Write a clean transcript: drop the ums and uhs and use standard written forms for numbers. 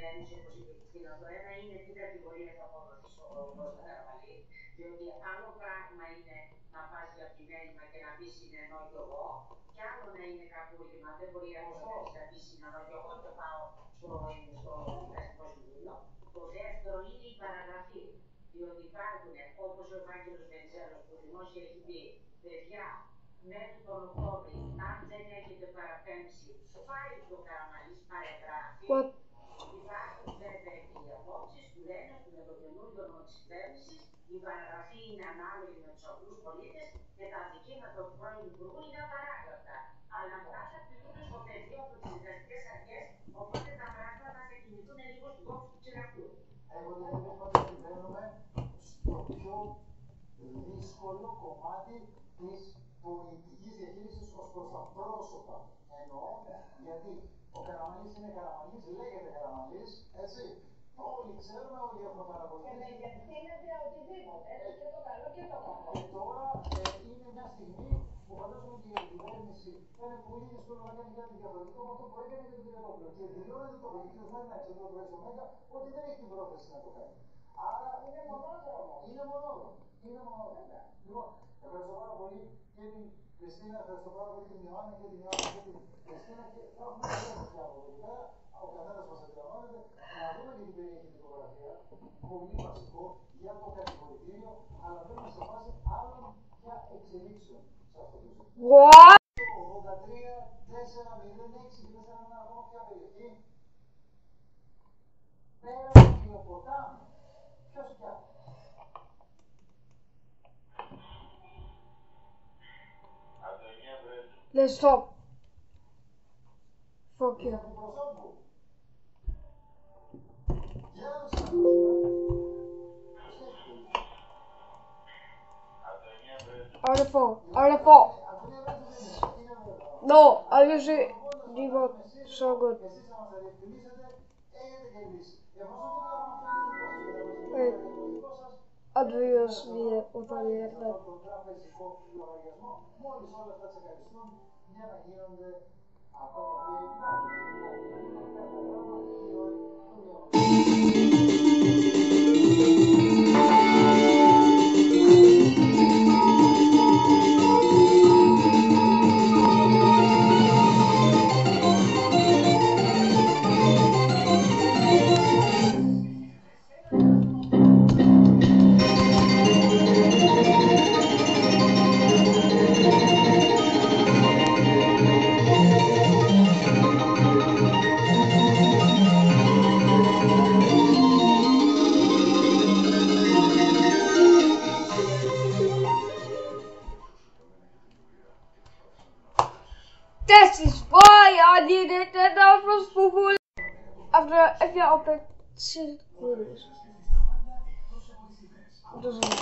κυβέρνηση, όπως είπε η Κριστίνα, το ένα είναι τι κατηγορία θα αποδοθεί στο Κώστα Καραμανλή, διότι άλλο πράγμα είναι να πας για ποινέλημα και να πεις συνεννώ κι εγώ, και άλλο να είναι κακούργημα. Δεν μπορεί κανείς να πει συνεννώ κι εγώ και πάω στο δικαστικό συμβούλιο. Το δεύτερο είναι η παραγραφή, διότι υπάρχουν, όπως ο Ευάγγελος Βενιζέλος που δημόσια έχει πει, παιδιά, μέχρι τον Οκτώβρη, αν δεν έχετε παραπέμψει, πάει το Καραμανλής παρεγράφει. Υπάρχουν βέβαια και οι απόψεις που λένε ότι με το καινούργιο νόμο της κυβέρνησης η παραγραφή είναι ανάλογη με τους απλούς πολίτες και τα δικήματα του πρώην Υπουργού είναι απαράγραπτα. Αλλά αυτά θα πληθούν στο πεδίο από τις δικαστικές αρχές, οπότε τα πράγματα θα κινηθούν λίγο στην κόψη του τσιρακού. Εγώ δεν καταλαβαίνουμε στο πιο δύσκολο κομμάτι της πολιτικής διαχείρισης ως προς τα πρόσωπα. Εννοώ, γιατί ο Καραμανλής είναι Καραμανλής, λέγεται Καραμανλής, έτσι. Όλοι ξέρουμε, όλοι έχουμε παρακολουθήσει. Και με διευθύνεται οτιδήποτε, και το καλό και το κακό. Και τώρα είναι μια στιγμή που φαντάζομαι ότι η κυβέρνηση θα είναι πολύ δύσκολο να κάνει κάτι διαφορετικό από αυτό που έκανε και το Τριαντόπουλο. Και δηλώνεται το κ. Μένα, εξαιρετικό του ΕΣΟΜΕΓΑ, ότι δεν έχει την πρόθεση να το κάνει. Άρα είναι μονόδρομο. Είναι μονόδρομο. Είναι μονόδρομο. Λοιπόν, ευχαριστώ πάρα πολύ και την Κριστίνα, ευχαριστώ πάρα πολύ την Ιωάννα και την Ιωάννα και την Κριστίνα και θα έχουμε και από εδώ πέρα. Ο καθένας μας αντιλαμβάνεται να δούμε και την περιέχει την φωτογραφία. Πολύ βασικό για το κατηγορητήριο, αλλά μπαίνουμε σε φάση άλλων πια εξελίξεων σε αυτό το ζήτημα. What? Το 83-406 και 4 ακόμα ποια περιοχή. Πέρα από το ποτάμι. Ποιος πια. Let's stop. Fuck you. Article 4. No, I usually leave out so good. Wait. Obviously, what I hear that. This is why I needed the numbers for full. After if you're up at chill videos. Doesn't.